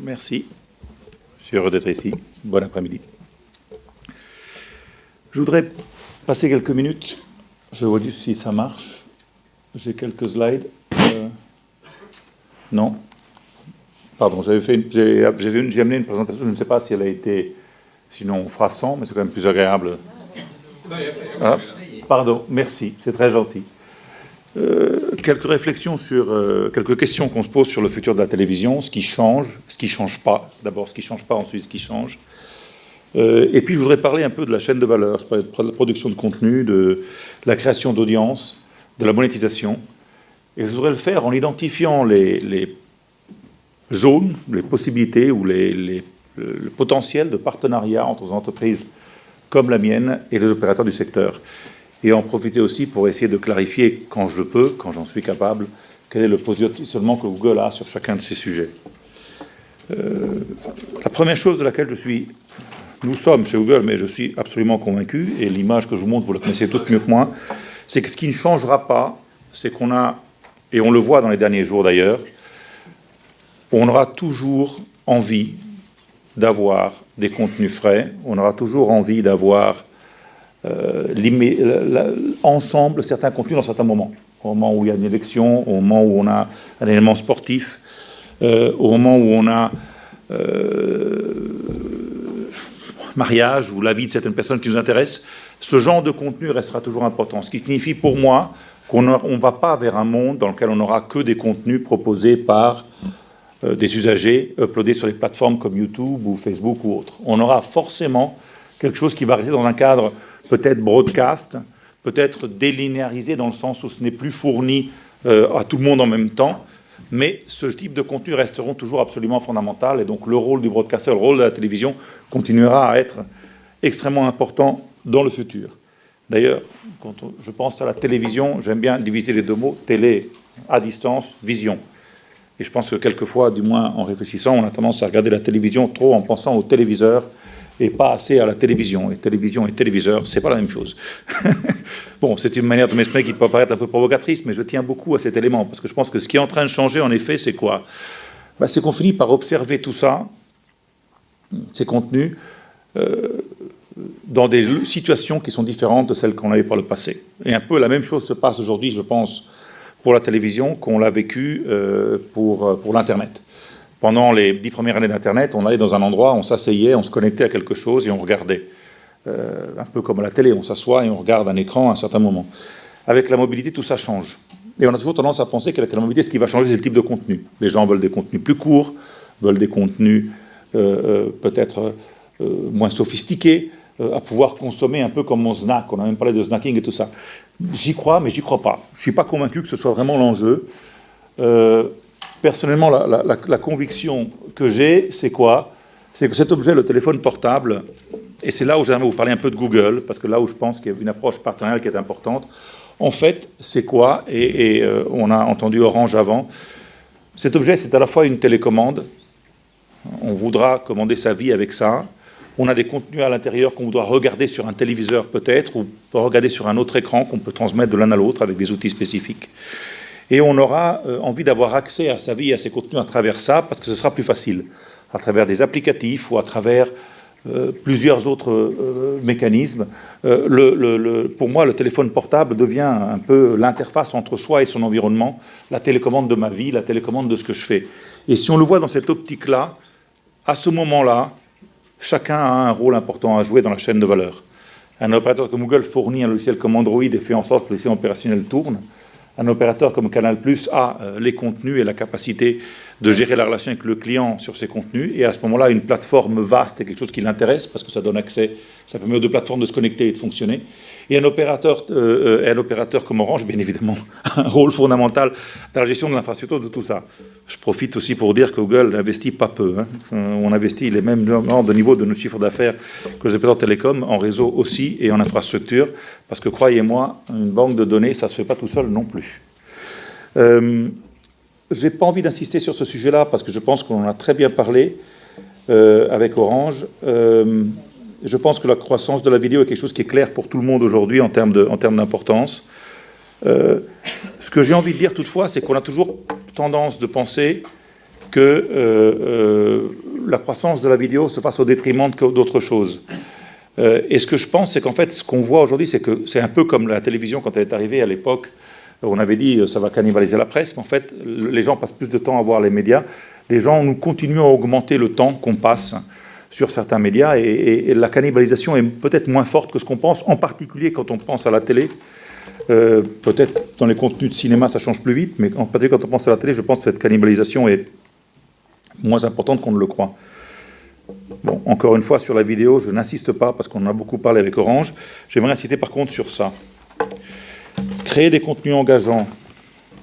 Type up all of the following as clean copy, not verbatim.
Merci. Je suis heureux d'être ici. Bon après-midi. Je voudrais passer quelques minutes. Je vois juste si ça marche. J'ai quelques slides. Non. Pardon, j'ai amené une présentation. Je ne sais pas si elle a été... Sinon, on fera 100, mais c'est quand même plus agréable. Ah, pardon, merci. C'est très gentil. Quelques réflexions sur quelques questions qu'on se pose sur le futur de la télévision, ce qui change pas. D'abord, ce qui change pas, ensuite ce qui change. Et puis, je voudrais parler un peu de la chaîne de valeur. Je parlais de la production de contenu, de la création d'audience, de la monétisation. Et je voudrais le faire en identifiant les zones, les possibilités ou le potentiel de partenariat entre des entreprises comme la mienne et les opérateurs du secteur. Et en profiter aussi pour essayer de clarifier, quand je le peux, quand j'en suis capable, quel est le positionnement que Google a sur chacun de ces sujets. La première chose de laquelle nous sommes chez Google, mais je suis absolument convaincu, et l'image que je vous montre, vous la connaissez tous mieux que moi, c'est que ce qui ne changera pas, c'est qu'on a, et on le voit dans les derniers jours d'ailleurs, on aura toujours envie d'avoir des contenus frais, on aura toujours envie d'avoir ensemble certains contenus dans certains moments. Au moment où il y a une élection, au moment où on a un élément sportif, au moment où on a mariage ou la vie de certaines personnes qui nous intéressent, ce genre de contenu restera toujours important. Ce qui signifie pour moi qu'on ne va pas vers un monde dans lequel on n'aura que des contenus proposés par des usagers uploadés sur les plateformes comme YouTube ou Facebook ou autres. On aura forcément quelque chose qui va rester dans un cadre peut-être broadcast, peut-être délinéarisé dans le sens où ce n'est plus fourni à tout le monde en même temps, mais ce type de contenu resteront toujours absolument fondamental, et donc le rôle du broadcaster, le rôle de la télévision continuera à être extrêmement important dans le futur. D'ailleurs, quand je pense à la télévision, j'aime bien diviser les deux mots, télé à distance, vision. Et je pense que quelquefois, du moins en réfléchissant, on a tendance à regarder la télévision trop en pensant au téléviseur et pas assez à la télévision. Et télévision et téléviseur, c'est pas la même chose. Bon, c'est une manière de m'exprimer qui peut paraître un peu provocatrice, mais je tiens beaucoup à cet élément, parce que je pense que ce qui est en train de changer, en effet, c'est quoi ? C'est qu'on finit par observer tout ça, ces contenus, dans des situations qui sont différentes de celles qu'on avait par le passé. Et un peu la même chose se passe aujourd'hui, je pense, pour la télévision, qu'on l'a vécu pour l'Internet. Pendant les 10 premières années d'Internet, on allait dans un endroit, on s'asseyait, on se connectait à quelque chose et on regardait. Un peu comme à la télé, on s'assoit et on regarde un écran à un certain moment. Avec la mobilité, tout ça change. Et on a toujours tendance à penser qu'avec la mobilité, ce qui va changer, c'est le type de contenu. Les gens veulent des contenus plus courts, veulent des contenus peut-être moins sophistiqués, à pouvoir consommer un peu comme on snack. On a même parlé de snacking et tout ça. J'y crois, mais j'y crois pas. Je ne suis pas convaincu que ce soit vraiment l'enjeu. Personnellement, la conviction que j'ai, c'est quoi ? C'est que cet objet, le téléphone portable, et c'est là où j'aimerais vous parler un peu de Google, parce que là où je pense qu'il y a une approche partenariale qui est importante, en fait, c'est quoi ? Et on a entendu Orange avant. Cet objet, c'est à la fois une télécommande. On voudra commander sa vie avec ça. On a des contenus à l'intérieur qu'on doit regarder sur un téléviseur peut-être, ou regarder sur un autre écran qu'on peut transmettre de l'un à l'autre avec des outils spécifiques. Et on aura envie d'avoir accès à sa vie et à ses contenus à travers ça, parce que ce sera plus facile, à travers des applicatifs ou à travers plusieurs autres mécanismes. Pour moi, le téléphone portable devient un peu l'interface entre soi et son environnement, la télécommande de ma vie, la télécommande de ce que je fais. Et si on le voit dans cette optique-là, à ce moment-là, chacun a un rôle important à jouer dans la chaîne de valeur. Un opérateur comme Google fournit un logiciel comme Android et fait en sorte que le système opérationnel tourne. Un opérateur comme Canal+ a les contenus et la capacité de gérer la relation avec le client sur ces contenus. Et à ce moment-là, une plateforme vaste est quelque chose qui l'intéresse parce que ça donne accès, ça permet aux deux plateformes de se connecter et de fonctionner. Et un opérateur comme Orange, bien évidemment, a un rôle fondamental dans la gestion de l'infrastructure de tout ça. Je profite aussi pour dire que Google n'investit pas peu. On investit les mêmes de niveau de nos chiffres d'affaires que les opérateurs télécoms, en réseau aussi et en infrastructure, parce que croyez-moi, une banque de données, ça ne se fait pas tout seul non plus. Je n'ai pas envie d'insister sur ce sujet-là, parce que je pense qu'on en a très bien parlé avec Orange. Je pense que la croissance de la vidéo est quelque chose qui est clair pour tout le monde aujourd'hui en termes d'importance. Ce que j'ai envie de dire toutefois, c'est qu'on a toujours tendance de penser que la croissance de la vidéo se fasse au détriment d'autres choses. Et ce que je pense, c'est qu'en fait, ce qu'on voit aujourd'hui, c'est que c'est un peu comme la télévision quand elle est arrivée à l'époque. On avait dit ça va cannibaliser la presse, mais en fait, les gens passent plus de temps à voir les médias. Les gens, nous continuons à augmenter le temps qu'on passe sur certains médias, et la cannibalisation est peut-être moins forte que ce qu'on pense, en particulier quand on pense à la télé. Peut-être dans les contenus de cinéma, ça change plus vite, mais en particulier quand on pense à la télé, je pense que cette cannibalisation est moins importante qu'on ne le croit. Bon, encore une fois, sur la vidéo, je n'insiste pas, parce qu'on en a beaucoup parlé avec Orange. J'aimerais insister par contre sur ça. Créer des contenus engageants,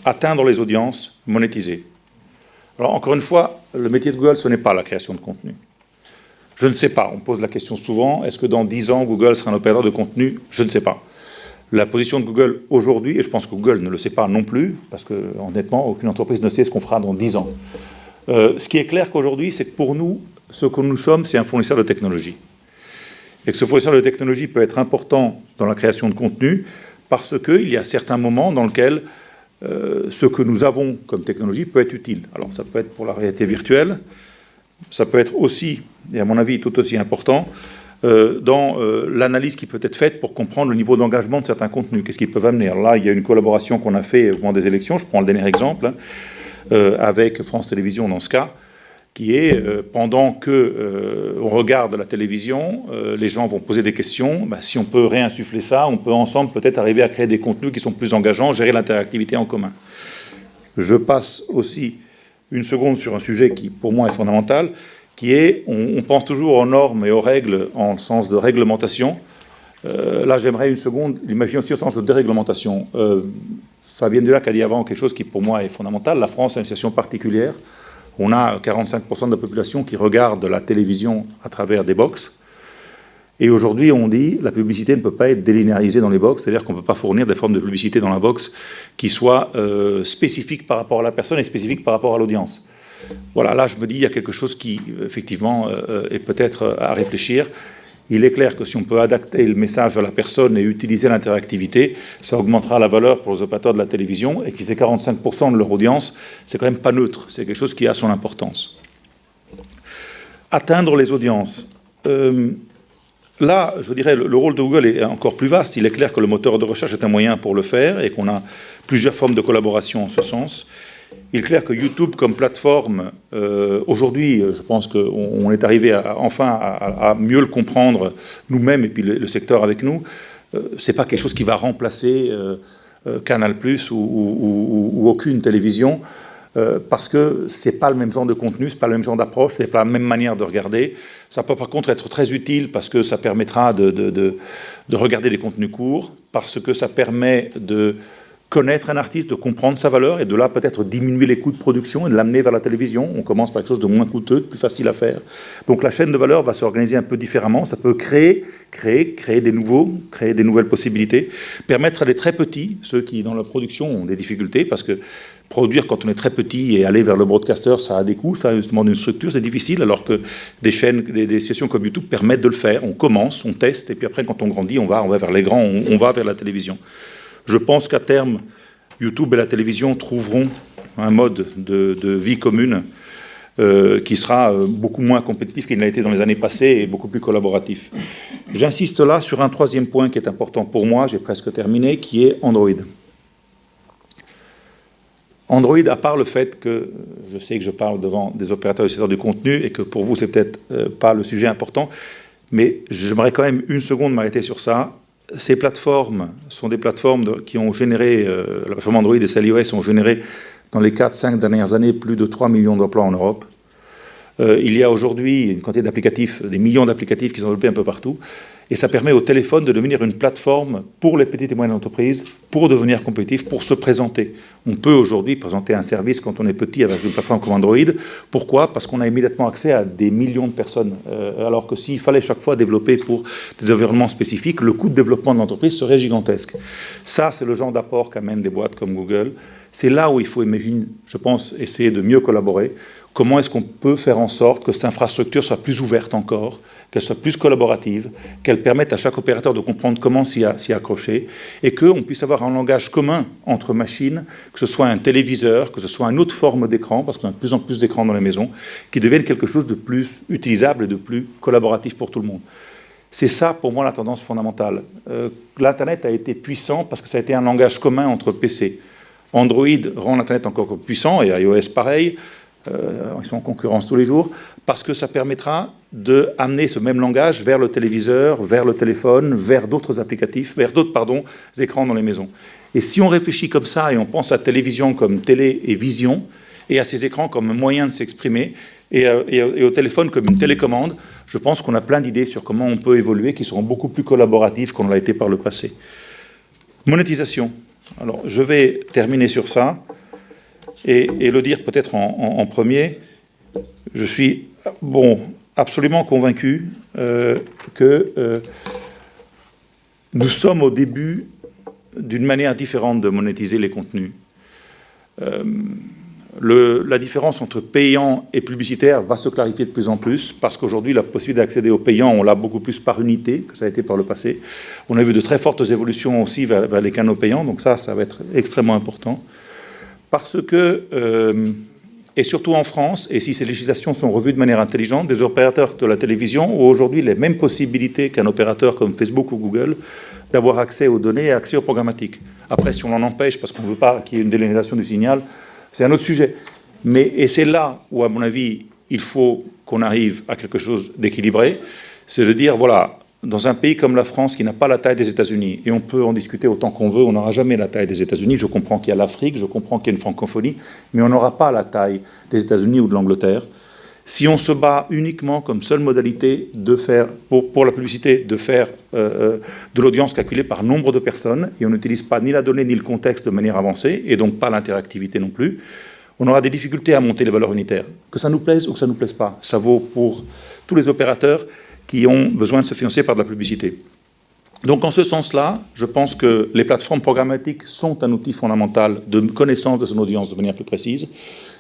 atteindre les audiences, monétiser. Alors, encore une fois, le métier de Google, ce n'est pas la création de contenu. Je ne sais pas. On pose la question souvent, est-ce que dans 10 ans, Google sera un opérateur de contenu? Je ne sais pas. La position de Google aujourd'hui, et je pense que Google ne le sait pas non plus, parce que, honnêtement, aucune entreprise ne sait ce qu'on fera dans 10 ans. Ce qui est clair qu'aujourd'hui, c'est que pour nous, ce que nous sommes, c'est un fournisseur de technologie. Et que ce fournisseur de technologie peut être important dans la création de contenu, parce qu'il y a certains moments dans lesquels ce que nous avons comme technologie peut être utile. Alors ça peut être pour la réalité virtuelle, ça peut être aussi, et à mon avis tout aussi important, dans l'analyse qui peut être faite pour comprendre le niveau d'engagement de certains contenus, qu'est-ce qu'ils peuvent amener. Alors là, il y a une collaboration qu'on a fait au moment des élections, je prends le dernier exemple, avec France Télévisions dans ce cas, qui est, pendant qu'on regarde la télévision, les gens vont poser des questions, si on peut réinsuffler ça, on peut ensemble peut-être arriver à créer des contenus qui sont plus engageants, gérer l'interactivité en commun. Je passe aussi une seconde sur un sujet qui, pour moi, est fondamental, qui est, on pense toujours aux normes et aux règles en le sens de réglementation. Là, j'aimerais une seconde l'imaginer aussi au sens de déréglementation. Fabienne Dulac a dit avant quelque chose qui, pour moi, est fondamental. La France a une situation particulière. On a 45% de la population qui regarde la télévision à travers des box. Et aujourd'hui, on dit la publicité ne peut pas être délinéarisée dans les box, c'est-à-dire qu'on ne peut pas fournir des formes de publicité dans la box qui soient spécifiques par rapport à la personne et spécifiques par rapport à l'audience. Voilà, là, je me dis, il y a quelque chose qui, effectivement, est peut-être à réfléchir. Il est clair que si on peut adapter le message à la personne et utiliser l'interactivité, ça augmentera la valeur pour les opérateurs de la télévision, et que si c'est 45% de leur audience, c'est quand même pas neutre, c'est quelque chose qui a son importance. Atteindre les audiences. Là, je dirais, le rôle de Google est encore plus vaste. Il est clair que le moteur de recherche est un moyen pour le faire, et qu'on a plusieurs formes de collaboration en ce sens. Il est clair que YouTube comme plateforme, aujourd'hui, je pense qu'on est arrivé à mieux le comprendre nous-mêmes et puis le secteur avec nous. C'est pas quelque chose qui va remplacer Canal+ ou aucune télévision, parce que c'est pas le même genre de contenu, c'est pas le même genre d'approche, c'est pas la même manière de regarder. Ça peut par contre être très utile parce que ça permettra de regarder des contenus courts, parce que ça permet de connaître un artiste, de comprendre sa valeur, et de là peut-être diminuer les coûts de production et de l'amener vers la télévision. On commence par quelque chose de moins coûteux, de plus facile à faire. Donc la chaîne de valeur va s'organiser un peu différemment. Ça peut créer des nouvelles possibilités, permettre à des très petits, ceux qui dans la production ont des difficultés, parce que produire quand on est très petit et aller vers le broadcaster, ça a des coûts, ça demande une structure, c'est difficile, alors que des chaînes, des situations comme YouTube permettent de le faire. On commence, on teste, et puis après quand on grandit, on va vers les grands, on va vers la télévision. Je pense qu'à terme, YouTube et la télévision trouveront un mode de vie commune qui sera beaucoup moins compétitif qu'il n'a été dans les années passées et beaucoup plus collaboratif. J'insiste là sur un troisième point qui est important pour moi, j'ai presque terminé, qui est Android. Android, à part le fait que je sais que je parle devant des opérateurs du secteur du contenu et que pour vous, c'est peut-être pas le sujet important, mais j'aimerais quand même une seconde m'arrêter sur ça. Ces plateformes sont des plateformes qui ont généré, la plateforme Android et celle iOS ont généré dans les 4-5 dernières années plus de 3 millions d'emplois en Europe. Il y a aujourd'hui une quantité d'applicatifs, des millions d'applicatifs qui sont développés un peu partout, et ça permet au téléphone de devenir une plateforme pour les petites et moyennes entreprises, pour devenir compétitif, pour se présenter. On peut aujourd'hui présenter un service quand on est petit avec une plateforme comme Android. Pourquoi? Parce qu'on a immédiatement accès à des millions de personnes. Alors que s'il fallait chaque fois développer pour des environnements spécifiques, le coût de développement de l'entreprise serait gigantesque. Ça, c'est le genre d'apport qu'amènent des boîtes comme Google. C'est là où il faut, imaginer, je pense, essayer de mieux collaborer comment est-ce qu'on peut faire en sorte que cette infrastructure soit plus ouverte encore, qu'elle soit plus collaborative, qu'elle permette à chaque opérateur de comprendre comment s'y accrocher, et qu'on puisse avoir un langage commun entre machines, que ce soit un téléviseur, que ce soit une autre forme d'écran, parce qu'on a de plus en plus d'écrans dans les maisons, qui deviennent quelque chose de plus utilisable et de plus collaboratif pour tout le monde. C'est ça, pour moi, la tendance fondamentale. L'Internet a été puissant parce que ça a été un langage commun entre PC. Android rend l'Internet encore plus puissant, et iOS pareil, ils sont en concurrence tous les jours, parce que ça permettra d'amener ce même langage vers le téléviseur, vers le téléphone, vers d'autres applicatifs, vers d'autres écrans dans les maisons. Et si on réfléchit comme ça, et on pense à la télévision comme télé et vision, et à ces écrans comme un moyen de s'exprimer, et au téléphone comme une télécommande, je pense qu'on a plein d'idées sur comment on peut évoluer, qui seront beaucoup plus collaboratives qu'on l'a été par le passé. Monétisation. Alors, je vais terminer sur ça, et le dire peut-être en premier. Je suis absolument convaincu que nous sommes au début d'une manière différente de monétiser les contenus. La différence entre payant et publicitaire va se clarifier de plus en plus, parce qu'aujourd'hui, la possibilité d'accéder aux payants, on l'a beaucoup plus par unité que ça a été par le passé. On a vu de très fortes évolutions aussi vers les canaux payants, donc ça va être extrêmement important. Parce que, et surtout en France, et si ces législations sont revues de manière intelligente, des opérateurs de la télévision ont aujourd'hui les mêmes possibilités qu'un opérateur comme Facebook ou Google d'avoir accès aux données et accès aux programmatiques. Après, si on en empêche parce qu'on ne veut pas qu'il y ait une délégitimation du signal, c'est un autre sujet. Et c'est là où, à mon avis, il faut qu'on arrive à quelque chose d'équilibré. C'est de dire, voilà, dans un pays comme la France qui n'a pas la taille des États-Unis, et on peut en discuter autant qu'on veut, on n'aura jamais la taille des États-Unis. Je comprends qu'il y a l'Afrique, je comprends qu'il y a une francophonie, mais on n'aura pas la taille des États-Unis ou de l'Angleterre. Si on se bat uniquement comme seule modalité de faire, pour la publicité, de faire de l'audience calculée par nombre de personnes, et on n'utilise pas ni la donnée ni le contexte de manière avancée, et donc pas l'interactivité non plus, on aura des difficultés à monter les valeurs unitaires. Que ça nous plaise ou que ça ne nous plaise pas. Ça vaut pour tous les opérateurs qui ont besoin de se financer par de la publicité. Donc en ce sens-là, je pense que les plateformes programmatiques sont un outil fondamental de connaissance de son audience de manière plus précise,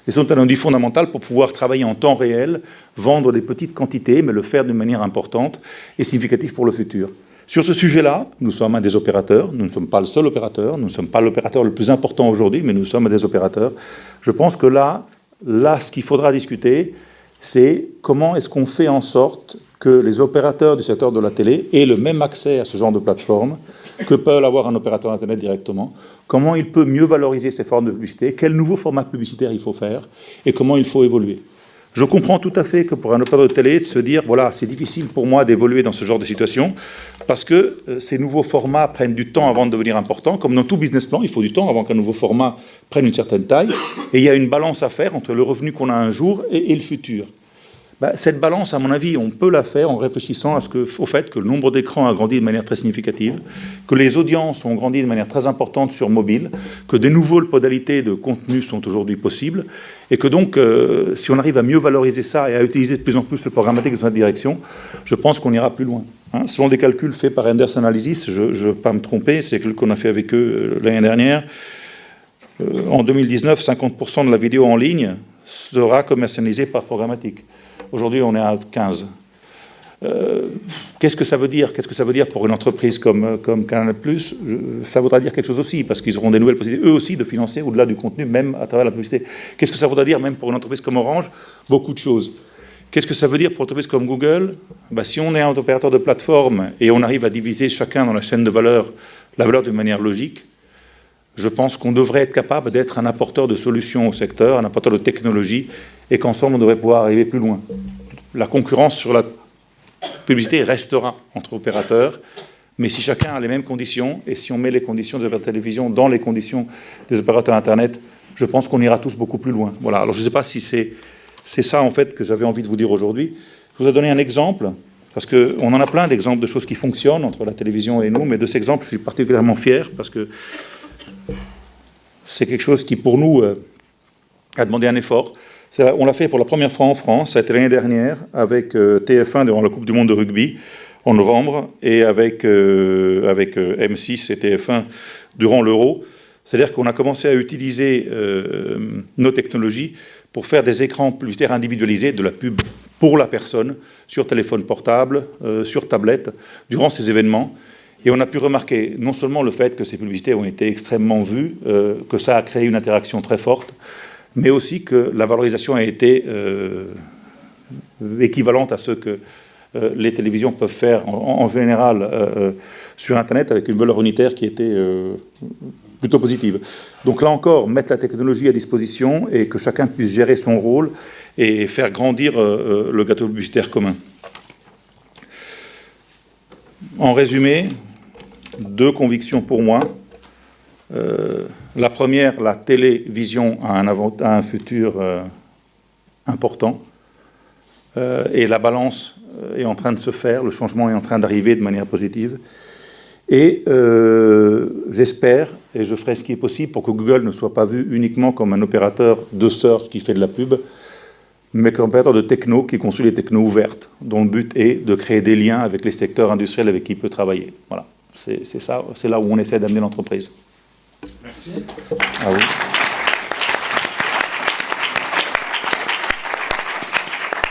et sont un outil fondamental pour pouvoir travailler en temps réel, vendre des petites quantités, mais le faire d'une manière importante et significative pour le futur. Sur ce sujet-là, nous sommes un des opérateurs, nous ne sommes pas le seul opérateur, nous ne sommes pas l'opérateur le plus important aujourd'hui, mais nous sommes des opérateurs. Je pense que là, ce qu'il faudra discuter, c'est comment est-ce qu'on fait en sorte que les opérateurs du secteur de la télé aient le même accès à ce genre de plateforme que peut avoir un opérateur Internet directement, comment il peut mieux valoriser ces formes de publicité, quel nouveau format publicitaire il faut faire et comment il faut évoluer. Je comprends tout à fait que pour un opérateur de télé, de se dire, voilà, c'est difficile pour moi d'évoluer dans ce genre de situation, parce que ces nouveaux formats prennent du temps avant de devenir importants. Comme dans tout business plan, il faut du temps avant qu'un nouveau format prenne une certaine taille, et il y a une balance à faire entre le revenu qu'on a un jour et le futur. Cette balance, à mon avis, on peut la faire en réfléchissant au fait que le nombre d'écrans a grandi de manière très significative, que les audiences ont grandi de manière très importante sur mobile, que des nouvelles modalités de contenu sont aujourd'hui possibles, et que donc, si on arrive à mieux valoriser ça et à utiliser de plus en plus le programmatique dans cette direction, je pense qu'on ira plus loin. Selon des calculs faits par Enders Analysis, je ne veux pas me tromper, c'est ce qu'on a fait avec eux l'année dernière, en 2019, 50% de la vidéo en ligne sera commercialisée par programmatique. Aujourd'hui, on est à 15. Qu'est-ce que ça veut dire ? Qu'est-ce que ça veut dire pour une entreprise comme Canal+? Ça voudra dire quelque chose aussi, parce qu'ils auront des nouvelles possibilités, eux aussi, de financer au-delà du contenu, même à travers la publicité. Qu'est-ce que ça voudra dire, même pour une entreprise comme Orange? Beaucoup de choses. Qu'est-ce que ça veut dire pour une entreprise comme Google? Si on est un opérateur de plateforme et on arrive à diviser chacun dans la chaîne de valeur, la valeur d'une manière logique, je pense qu'on devrait être capable d'être un apporteur de solutions au secteur, un apporteur de technologie, et qu'ensemble, on devrait pouvoir arriver plus loin. La concurrence sur la publicité restera entre opérateurs, mais si chacun a les mêmes conditions, et si on met les conditions de la télévision dans les conditions des opérateurs Internet, je pense qu'on ira tous beaucoup plus loin. Voilà. Alors je ne sais pas si c'est ça, en fait, que j'avais envie de vous dire aujourd'hui. Je vous ai donné un exemple, parce qu'on en a plein d'exemples de choses qui fonctionnent entre la télévision et nous, mais de ces exemples, je suis particulièrement fier, parce que c'est quelque chose qui, pour nous, a demandé un effort. On l'a fait pour la première fois en France, ça a été l'année dernière, avec TF1 durant la Coupe du Monde de rugby, en novembre, et avec M6 et TF1 durant l'Euro. C'est-à-dire qu'on a commencé à utiliser nos technologies pour faire des écrans publicitaires individualisés, de la pub pour la personne, sur téléphone portable, sur tablette, durant ces événements. Et on a pu remarquer non seulement le fait que ces publicités ont été extrêmement vues, que ça a créé une interaction très forte, mais aussi que la valorisation a été équivalente à ce que les télévisions peuvent faire en général sur Internet, avec une valeur unitaire qui était plutôt positive. Donc là encore, mettre la technologie à disposition et que chacun puisse gérer son rôle et faire grandir le gâteau publicitaire commun. En résumé, 2 convictions pour moi. La première, la télévision a un futur important. Et la balance est en train de se faire, le changement est en train d'arriver de manière positive. Et j'espère, et je ferai ce qui est possible pour que Google ne soit pas vu uniquement comme un opérateur de search qui fait de la pub, mais comme un opérateur de techno qui construit des technos ouvertes, dont le but est de créer des liens avec les secteurs industriels avec qui il peut travailler. Voilà, c'est ça, c'est là où on essaie d'amener l'entreprise. Merci. À vous.